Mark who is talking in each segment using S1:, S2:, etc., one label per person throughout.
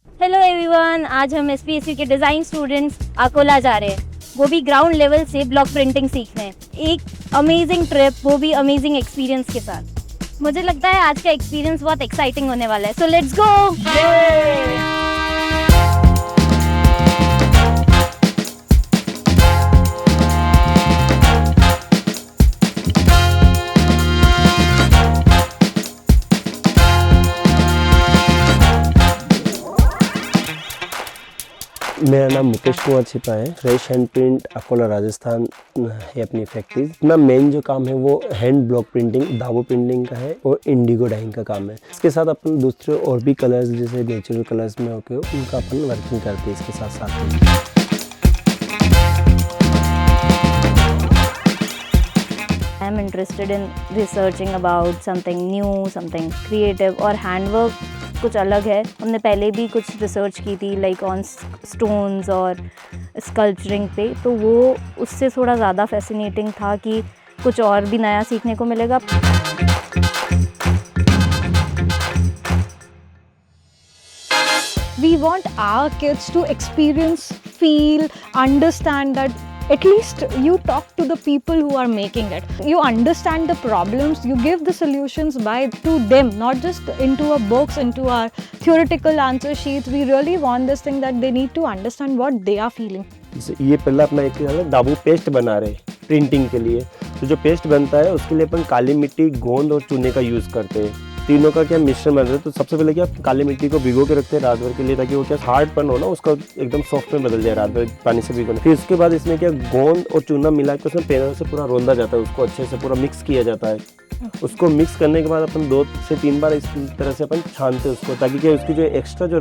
S1: Hello everyone, आज हम एसपीएसयू के डिज़ाइन स्टूडेंट्स अकोला जा रहे हैं, वो भी ग्राउंड लेवल से ब्लॉक प्रिंटिंग सीखने। एक अमेजिंग ट्रिप, वो भी अमेजिंग एक्सपीरियंस के साथ। मुझे लगता है आज का एक्सपीरियंस बहुत एक्साइटिंग होने वाला है, सो लेट्स गो।
S2: मेरा नाम मुकेश कुमार छिपा है। Fresh hand print Akola Rajasthan है अपनी फैक्ट्री। अपना मेन जो काम है वो हैंड ब्लॉक प्रिंटिंग, दावो प्रिंटिंग का है और इंडिगो डाइंग का काम है। इसके साथ अपन दूसरे और भी कलर्स जैसे नेचुरल कलर्स में होके उनका अपन वर्किंग करते हैं इसके साथ साथ में।
S1: I am interested in researching about something new, something creative और हैंडवर्क कुछ अलग है। हमने पहले भी कुछ रिसर्च की थी लाइक ऑन स्टोन्स और स्कल्पचरिंग पे, तो वो उससे थोड़ा ज़्यादा फैसिनेटिंग था कि कुछ और भी नया सीखने को मिलेगा।
S3: We want our kids to experience, feel, understand that at least you talk to the people who are making it. You understand the problems, you give the solutions to them, not just into our books, into our theoretical answer sheets. We really want this thing that they need to understand what they are feeling.
S2: ये पहला अपना एक दावो paste बना रहे printing के लिए। तो जो पेस्ट बनता है उसके लिए अपन काली मिट्टी, गोंद और चूने का यूज़ करते हैं। तीनों का क्या मिश्रण बन रहा है। तो सबसे पहले क्या काली मिट्टी को भिगो के रखते हैं रात भर के लिए, ताकि वो क्या हार्डपन हो ना उसका एकदम सॉफ्ट में बदल जाए रात भर पानी से भिगोने। फिर उसके बाद इसमें क्या गोंद और चूना मिला के उसमें पैरों से पूरा रोंदा जाता है, उसको अच्छे से पूरा मिक्स किया जाता है। उसको मिक्स करने के बाद अपन 2 से 3 बार इस तरह से अपन छानते हैं उसको, ताकि क्या उसकी जो एक्स्ट्रा जो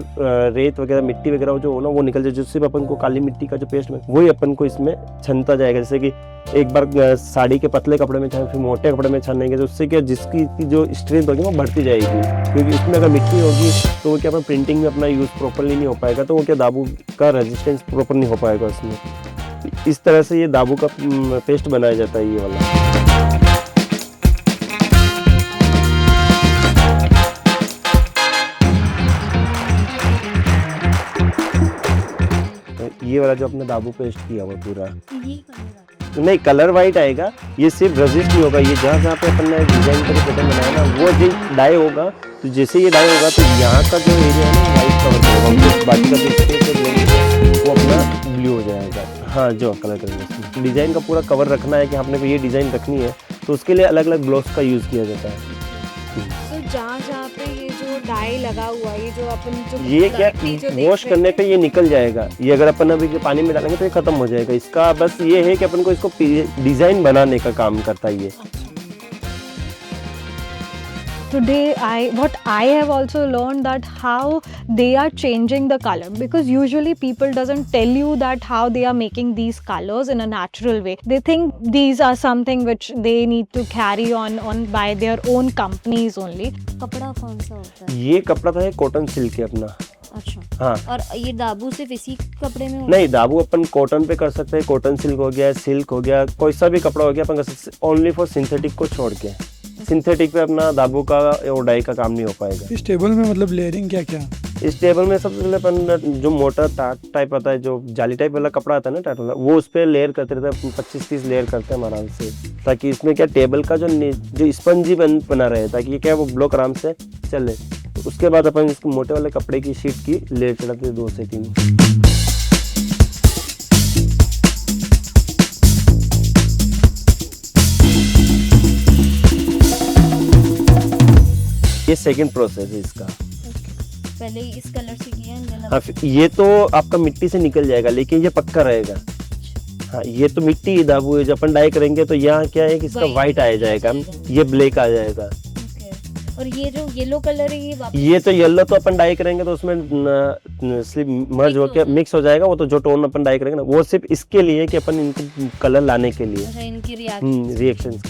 S2: रेत वगैरह मिट्टी वगैरह जो हो ना वो निकल जाए, जिससे अपन को काली मिट्टी का जो पेस्ट में वही अपन को इसमें छनता जाएगा। जैसे कि एक बार साड़ी के पतले कपड़े में छाने, फिर मोटे कपड़े में छानेंगे, तो उससे क्या जिसकी जो स्ट्रेंथ होगी वो बढ़ती जाएगी। क्योंकि उसमें अगर मिट्टी होगी तो वो क्या अपन प्रिंटिंग में अपना यूज़ प्रॉपरली नहीं हो पाएगा, तो वो क्या दाबू का रेजिस्टेंस प्रॉपर नहीं हो पाएगा उसमें। इस तरह से ये दाबू का पेस्ट बनाया जाता है ये वाला। ये वाला जो अपने दाबू पेस्ट किया हुआ पूरा नहीं कलर वाइट आएगा, ये सिर्फ रजिस्ट नहीं होगा। ये जहाँ पे अपन ने डिजाइन करके पैटर्न बनाया ना वो जो डाई होगा, तो जैसे ये डाई होगा तो यहाँ का जो एरिया है ना वाइट कवर होगा, बाकी का जो स्पेस है वो अपना ब्लू हो जाएगा। हाँ, जो कलर करेंगे डिज़ाइन का पूरा कवर रखना है कि आपने को ये डिज़ाइन रखनी है, तो उसके लिए अलग अलग ब्लॉक्स का यूज़ किया जाता है।
S3: तो जहाँ पे ये जो डाई लगा हुआ है, ये जो अपन जो
S2: ये क्या वॉश करने पे ये निकल जाएगा। ये अगर अपन अभी पानी में डालेंगे तो ये खत्म हो जाएगा। इसका बस ये है कि अपन को इसको डिजाइन बनाने का काम करता है ये।
S3: Today what I have also learned that how they are changing the color, because usually people doesn't tell you that how they are making these colors in a natural way. They think these are something which they need to carry on by their own companies only.
S1: कपड़ा कौन सा होता है?
S2: ये कपड़ा था cotton silk है अपना।
S1: अच्छा,
S2: हाँ।
S1: और ये दाबू सिर्फ इसी कपड़े में
S2: नहीं, दाबू अपन कॉटन पे कर सकते हैं। कॉटन सिल्क हो गया, सिल्क हो गया, कोई सा भी कपड़ा हो गया अपन कर सकते हैं, ओनली फॉर सिंथेटिक को छोड़ के। सिंथेटिक पे अपना दाबू का और डाई का काम नहीं हो पाएगा।
S4: इस टेबल में मतलब लेयरिंग क्या क्या?
S2: इस टेबल में सबसे पहले अपन जो मोटा टाइप आता है, जो जाली टाइप वाला कपड़ा आता है ना टाइट वाला, वो उस पर लेयर करते रहते हैं। 25-30 लेयर करते हैं आराम से, ताकि इसमें क्या टेबल का जो स्पंजी बना रहे, ताकि क्या वो ब्लॉक आराम से चले। तो उसके बाद अपन इसको मोटे वाले कपड़े की शीट की लेयर चढ़ाते हैं 2 से 3। ये सेकंड प्रोसेस है इसका।
S1: पहले इस कलर से किया।
S2: हाँ, ये तो आपका मिट्टी से निकल जाएगा, लेकिन ये पक्का रहेगा। हाँ, ये तो मिट्टी दाबू है। जब अपन डाई करेंगे तो यहाँ क्या है कि इसका वाइट आ जाएगा, ये ब्लैक आ जाएगा।
S1: और ये जो येलो कलर है
S2: ये तो येलो तो अपन डाई करेंगे तो उसमें स्लिप मर्ज होकर मिक्स हो जाएगा। वो तो जो टोन अपन डाई करेंगे ना वो सिर्फ इसके लिए कि अपन इनको कलर लाने के लिए,
S1: इनकी
S2: रिएक्शन।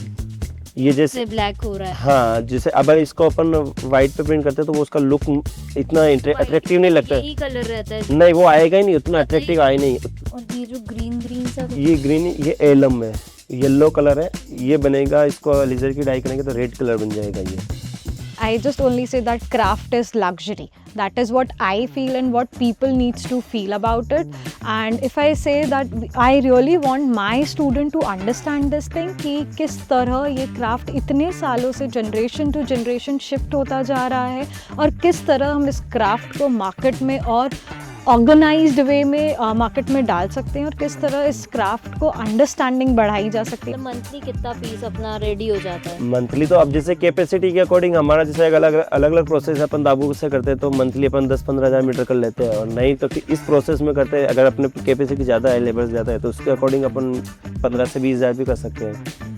S2: ये जैसे
S1: ब्लैक हो रहा है।
S2: हाँ, जैसे अब इसको अपन व्हाइट पे प्रिंट करते हैं तो वो उसका लुक इतना अट्रैक्टिव नहीं लगता है।
S1: यही कलर रहता है।
S2: नहीं, वो आएगा ही नहीं, उतना अट्रैक्टिव आए नहीं।
S1: और ये जो ग्रीन सा,
S2: ये ग्रीन, ये एलम है, येलो कलर है। ये बनेगा, इसको लेजर की डाई करेंगे तो रेड कलर बन जाएगा ये।
S3: I just only say that craft is luxury. That is what I feel and what people needs to feel about it. And if I say that I really want my student to understand this thing कि किस तरह ये craft इतने सालों से generation to generation shift होता जा रहा है और किस तरह हम इस craft को market में और ऑर्गेनाइज्ड वे में मार्केट में डाल सकते हैं और किस तरह इस क्राफ्ट को अंडरस्टैंडिंग बढ़ाई जा सकती है।
S1: मंथली कितना पीस अपना रेडी हो जाता है?
S2: मंथली तो अब जैसे कैपेसिटी के अकॉर्डिंग हमारा जैसे अलग अलग प्रोसेस अपन दाबू से करते हैं तो मंथली अपन 10-15 हज़ार मीटर कर लेते हैं, और नहीं तो इस प्रोसेस में करते हैं अगर अपने कैपेसिटी ज़्यादा है, लेबर ज़्यादा है, तो उसके अकॉर्डिंग अपन 15 से 20 हज़ार भी कर सकते हैं।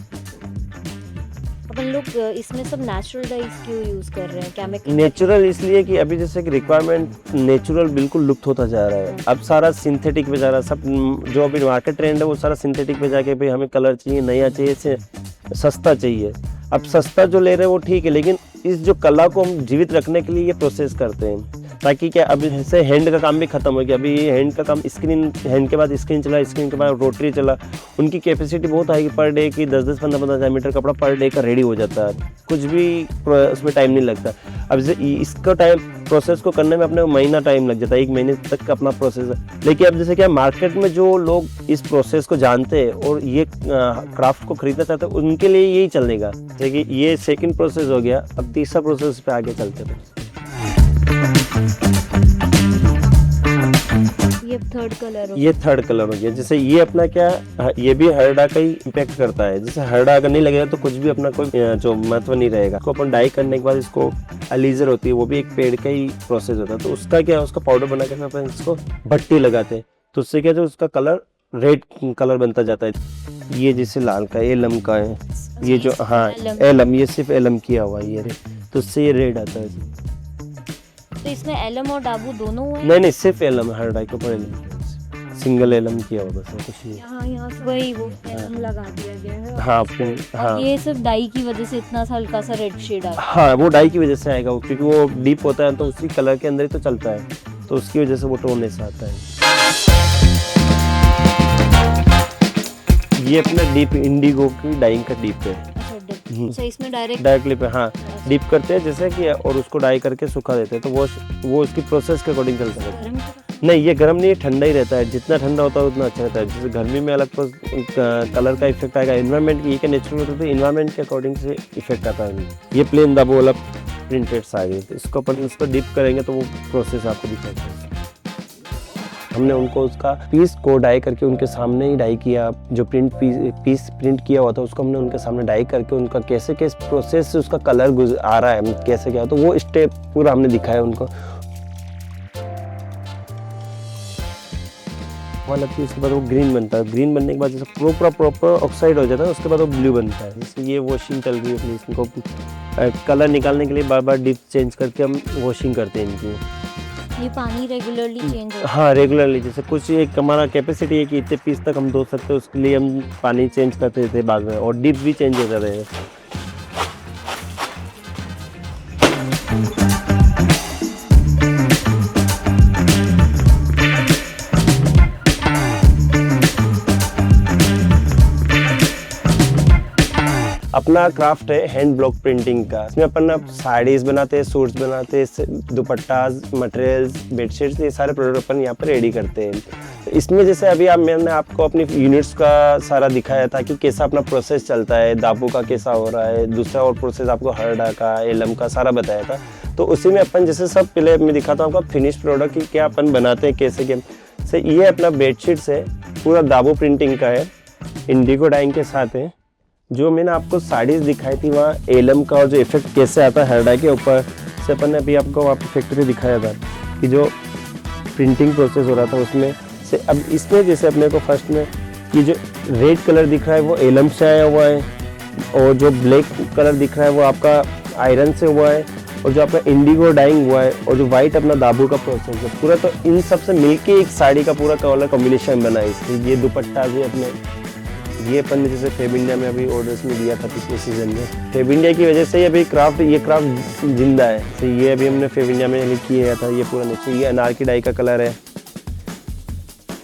S1: अपन लोग इसमें सब नेचुरल डाइज क्यों यूज़ कर रहे हैं? केमिकल
S2: नेचुरल इसलिए कि अभी जैसे कि रिक्वायरमेंट नेचुरल बिल्कुल लुप्त होता जा रहा है, अब सारा सिंथेटिक पे जा रहा है, सब जो अभी मार्केट ट्रेंड है वो सारा सिंथेटिक पे जाके भाई हमें कलर चाहिए, नया चाहिए, सस्ता चाहिए। अब सस्ता जो ले रहे हैं वो ठीक है, लेकिन इस जो कला को हम जीवित रखने के लिए ये प्रोसेस करते हैं ताकि क्या अभी जैसे हैंड का काम भी खत्म हो गया, अभी ये हैंड का काम स्क्रीन, हैंड के बाद स्क्रीन चला, स्क्रीन के बाद रोटरी चला, उनकी कैपेसिटी बहुत आएगी पर डे की 10-10, 15-15 हज़ार मीटर कपड़ा पर डे का रेडी हो जाता है, कुछ भी उसमें टाइम नहीं लगता। अब जैसे इसका टाइम प्रोसेस को करने में अपने महीना टाइम लग जाता है, 1 महीने तक का अपना प्रोसेस है। लेकिन अब जैसे क्या मार्केट में जो लोग इस प्रोसेस को जानते हैं और ये क्राफ्ट को खरीदना चाहते हैं उनके लिए यही चलेगा। जैसे कि ये सेकंड प्रोसेस हो गया, अब तीसरा प्रोसेस पे आगे चलते हैं।
S1: ये थर्ड कलर हो,
S2: ये थर्ड कलर हो गया। जैसे ये अपना क्या, ये भी हरडा का ही इम्पैक्ट करता है, जैसे हरडा अगर नहीं लगेगा तो कुछ भी अपना कोई जो महत्व नहीं रहेगा। इसको अपन डाई करने के बाद इसको अलीजर होती है, वो भी एक पेड़ का ही प्रोसेस होता है, तो उसका क्या है, उसका पाउडर बना के अपन इसको भट्टी लगाते हैं, तो उससे क्या जो उसका कलर रेड कलर बनता जाता है। ये जैसे लाल का एलम का है, ये जो हाँ एलम, ये सिर्फ एलम किया हुआ है, ये तो उससे ये रेड आता है।
S1: तो इसमें एलम और डाबू दोनों हुए?
S2: नहीं, सिर्फ एलम, हर डाई के ऊपर एलम, सिंगल एलम किया हुआ बस, कुछ नहीं।
S3: यहाँ से
S1: वही वो
S3: एलम लगा दिया गया है।
S2: हाँ,
S1: ये सिर्फ डाई की वजह से इतना सा हल्का सा रेड शेड आता है।
S2: हाँ, वो डाई की वजह से आएगा वो, क्योंकि वो डीप होता है तो उसी कलर के अंदर ही तो चलता है, तो उसकी वजह से वो टोन ऐसा आता है। ये अपना डीप इंडिगो की डाइंग का डीप है।
S1: अच्छा, इसमें
S2: डायरेक्टली पे हाँ डीप करते हैं जैसे कि, और उसको डाई करके सुखा देते हैं, तो वो उसकी प्रोसेस के अकॉर्डिंग चलता है। नहीं, ये गर्म नहीं, ठंडा ही रहता है, जितना ठंडा होता है उतना अच्छा रहता है। जैसे गर्मी में अलग कलर का इफेक्ट आएगा, इन्वायरमेंट ये क्या नेचुरल होता है, इन्वायरमेंट के अकॉर्डिंग से इफेक्ट आता है। ये प्लेन दाबो वाला प्रिंटेड आ गई, तो इसको अपन इसको डीप करेंगे तो वो प्रोसेस आपको दिखाएगा। हमने उनको उसका पीस को डाई करके उनके सामने ही डाई किया, जो पीस प्रिंट किया हुआ था उसको हमने उनके सामने डाई करके उनका कैसे प्रोसेस से उसका कलर आ रहा है, कैसे क्या, तो वो स्टेप पूरा हमने दिखाया उनको। लगती है उसके बाद वो ग्रीन बनता है, ग्रीन बनने के बाद जैसे प्रॉपर ऑक्साइड हो जाता है, उसके बाद वो ब्लू बनता है। जैसे ये वॉशिंग चल रही है अपनी, इसको कलर निकालने के लिए बार बार डिप चेंज करके हम वॉशिंग करते हैं इनकी।
S1: ये पानी रेगुलरली चेंज होता है?
S2: हाँ, रेगुलरली, जैसे कुछ एक हमारा कैपेसिटी है कि इतने पीस तक हम धो सकते हैं, उसके लिए हम पानी चेंज करते थे बाद में, और डिप भी चेंज होता रहे। अपना क्राफ्ट है हैंड ब्लॉक प्रिंटिंग का, इसमें अपन अब साड़ीज बनाते हैं, सूट्स बनाते हैं, दुपट्टास, मटेरियल्स, बेडशीट्स, ये सारे प्रोडक्ट अपन यहाँ पर रेडी करते हैं। तो इसमें जैसे अभी मैंने आपको अपनी यूनिट्स का सारा दिखाया था कि कैसा अपना प्रोसेस चलता है, दाबू का कैसा हो रहा है, दूसरा और प्रोसेस आपको हरडा का, एलम का सारा बताया था। तो उसी में अपन जैसे सब पहले मैं दिखाता हूँ आपका फिनिश प्रोडक्ट की क्या अपन बनाते हैं, कैसे क्या से। ये अपना बेडशीट्स है, पूरा दाबू प्रिंटिंग का है, इंडिगो डाइंग के साथ है। जो मैंने आपको साड़ीज दिखाई थी वहाँ एलम का और जो इफेक्ट कैसे आता है हरडा के ऊपर से, अपन ने अभी आपको वहाँ पे फैक्ट्री दिखाया था कि जो प्रिंटिंग प्रोसेस हो रहा था उसमें से। अब इसमें जैसे अपने को फर्स्ट में ये जो रेड कलर दिख रहा है वो एलम से आया हुआ है, और जो ब्लैक कलर दिख रहा है वो आपका आयरन से हुआ है, और जो आपका इंडिगो डाइंग हुआ है, और जो वाइट अपना दाबू का प्रोसेस है पूरा, तो इन सब से मिलके एक साड़ी का पूरा कलर कॉम्बिनेशन बना है। इसलिए ये दुपट्टा भी अपने, ये अपन ने जैसे फेब इंडिया में अभी ऑर्डर्स में दिया था पिछले सीजन में, फेब इंडिया की वजह से अभी ये क्राफ्ट जिंदा है। तो ये अभी हमने फेब इंडिया में किया था, ये पूरा नीचे ये अनार की डाई का कलर है,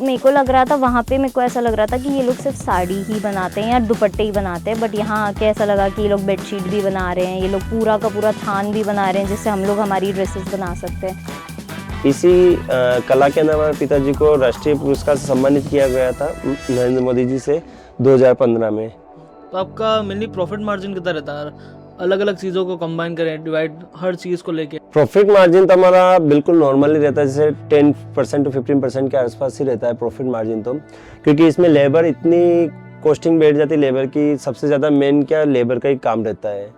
S1: मेरे को लग रहा था वहाँ पे, मेरे को ऐसा लग रहा था कि ये लोग सिर्फ साड़ी ही बनाते हैं या दुपट्टे ही बनाते हैं, बट यहाँ आके ऐसा लगा कि ये लोग बेडशीट भी बना रहे हैं, ये लोग पूरा का पूरा थान भी बना रहे हैं जिससे हम लोग हमारी ड्रेसेस बना सकते हैं।
S2: इसी कला के नाम हमारे पिताजी को राष्ट्रीय पुरस्कार से सम्मानित किया गया था नरेंद्र मोदी जी से 2015 में।
S5: तो आपका मेनली प्रॉफिट मार्जिन कितना रहता है, अलग अलग चीज़ों को कंबाइन करें, डिवाइड हर चीज़ को लेके?
S2: प्रॉफिट मार्जिन तो हमारा बिल्कुल नॉर्मली रहता है, जैसे 10% to 15% के आसपास ही रहता है प्रॉफिट मार्जिन तो, क्योंकि इसमें लेबर इतनी कॉस्टिंग बैठ जाती है लेबर की, सबसे ज़्यादा मेन क्या लेबर का ही काम रहता है।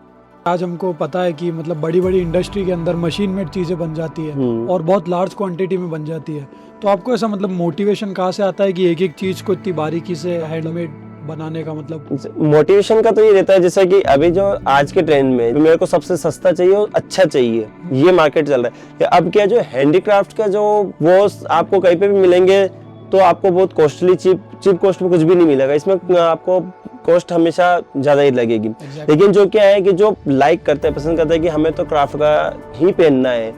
S4: आज हमको पता है कि मतलब बड़ी बड़ी इंडस्ट्री के अंदर मशीन मेड चीज़ें बन जाती है और बहुत लार्ज क्वांटिटी में बन जाती है, तो आपको ऐसा मतलब मोटिवेशन कहाँ से आता है कि एक एक चीज़ को इतनी बारीकी से हैंडमेड बनाने का? मतलब
S2: मोटिवेशन का तो ये रहता है जैसे कि अभी जो आज के ट्रेंड में मेरे को सबसे सस्ता चाहिए और अच्छा चाहिए, ये मार्केट चल रहा है। अब क्या जो हैंडीक्राफ्ट का जो वो आपको कहीं पे भी मिलेंगे तो आपको बहुत कॉस्टली चीप कॉस्ट में कुछ भी नहीं मिलेगा, इसमें आपको कॉस्ट हमेशा ज़्यादा ही लगेगी। लेकिन जो क्या है कि जो लाइक करते हैं, पसंद करते हैं कि हमें तो क्राफ्ट का ही पहनना है,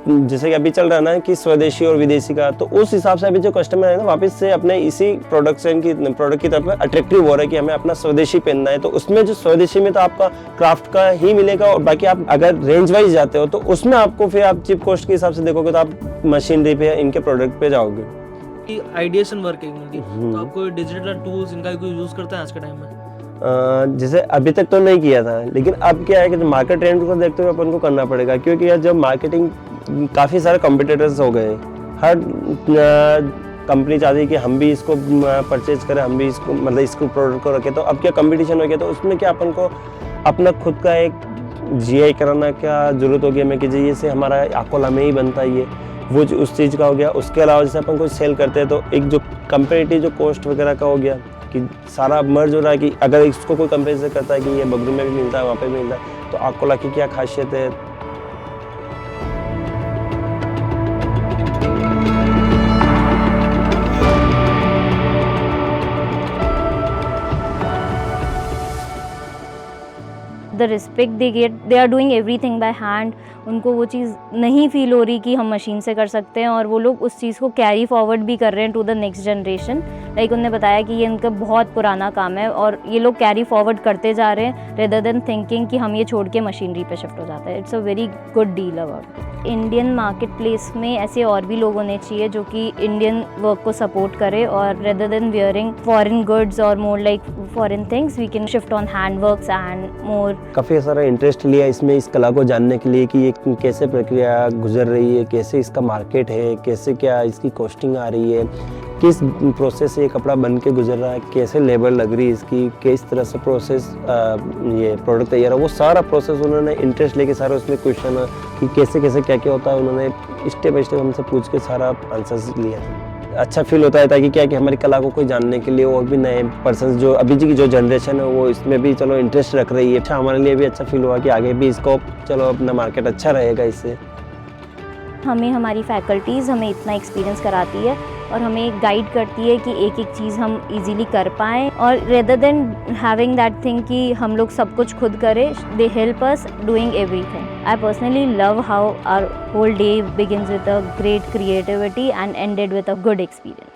S2: जैसे कि अभी चल रहा है ना कि स्वदेशी और विदेशी का, तो उस हिसाब से अभी जो कस्टमर है ना वापस से अपने इसी प्रोडक्ट की तरफ अट्रैक्टिव हो रहा है कि हमें अपना स्वदेशी पहनना है। तो उसमें जो स्वदेशी में तो आपका क्राफ्ट का ही मिलेगा, और बाकी आप अगर रेंज वाइज जाते हो तो उसमें आपको फिर आप चीप कॉस्ट के हिसाब से देखोगे तो आप मशीनरी पे इनके प्रोडक्ट पे जाओगे।
S5: आइडिएशन वर्किंग तो आपको डिजिटल टूल्स इनका कोई यूज़ करते हैं आज के टाइम में?
S2: जैसे अभी तक तो नहीं किया था, लेकिन अब क्या है कि मार्केट ट्रेंड को देखते हुए अपन को करना पड़ेगा, क्योंकि यार जब मार्केटिंग काफ़ी सारे कॉम्पिटिटर्स हो गए, हर कंपनी चाहती है कि हम भी इसको परचेज करें, हम भी इसको मतलब इसको प्रोडक्ट को रखें, तो अब क्या कंपटीशन हो गया, तो उसमें क्या अपन को अपना खुद का एक GI कराना क्या जरूरत होगी हमें कि जी से हमारा अकोला में ही बनता है ये, वो उस चीज़ का हो गया। उसके अलावा जैसे अपन कुछ सेल करते हैं तो एक जो कंपेरेटिव जो कॉस्ट वगैरह का हो गया कि सारा मर्ज हो रहा है कि अगर इसको कोई कंपेरिजन करता है कि ये बगरू में भी मिलता है, वहाँ पे भी मिलता है, तो अकोला की क्या खासियत है।
S1: The respect they get, they are doing everything by hand. उनको वो चीज़ नहीं फील हो रही कि हम मशीन से कर सकते हैं, और वो लोग उस चीज़ को कैरी फॉरवर्ड भी कर रहे हैं to the next generation. Like उन्होंने बताया कि ये इनका बहुत पुराना काम है और ये लोग कैरी फॉरवर्ड करते जा रहे हैं रेदर देन थिंकिंग कि हम ये छोड़ के मशीनरी पे शिफ्ट हो जाते हैं। It's a very good deal about. Indian market place में ऐसे और भी लोग होने चाहिए जो कि इंडियन वर्क को सपोर्ट करे, और rather than wearing foreign goods और more like foreign things we can shift on hand works and more.
S2: काफ़ी सारा इंटरेस्ट लिया इसमें, इस कला को जानने के लिए कि ये कैसे प्रक्रिया गुजर रही है, कैसे इसका मार्केट है, कैसे क्या इसकी कॉस्टिंग आ रही है, किस प्रोसेस से ये कपड़ा बन के गुजर रहा है, कैसे लेबर लग रही है इसकी, किस तरह से प्रोसेस ये प्रोडक्ट तैयार है, वो सारा प्रोसेस उन्होंने इंटरेस्ट लेके सारा उसमें क्वेश्चन कि कैसे कैसे क्या क्या होता है, उन्होंने स्टेप बाई स्टेप हमसे पूछ के सारा आंसर्स लिया था। अच्छा फील होता है ताकि क्या कि हमारी कला को कोई जानने के लिए और भी नए पर्सन जो अभी की जो जनरेशन है वो इसमें भी चलो इंटरेस्ट रख रही है। अच्छा हमारे लिए भी अच्छा फील हुआ कि आगे भी इसको चलो अपना मार्केट अच्छा रहेगा इससे।
S1: हमें हमारी फैकल्टीज़ हमें इतना एक्सपीरियंस कराती है और हमें गाइड करती है कि एक एक चीज़ हम इजीली कर पाएँ, और rather than having that thing कि हम लोग सब कुछ खुद करें, they help us doing everything. I personally love how our whole day begins with a great creativity and ended with a good experience.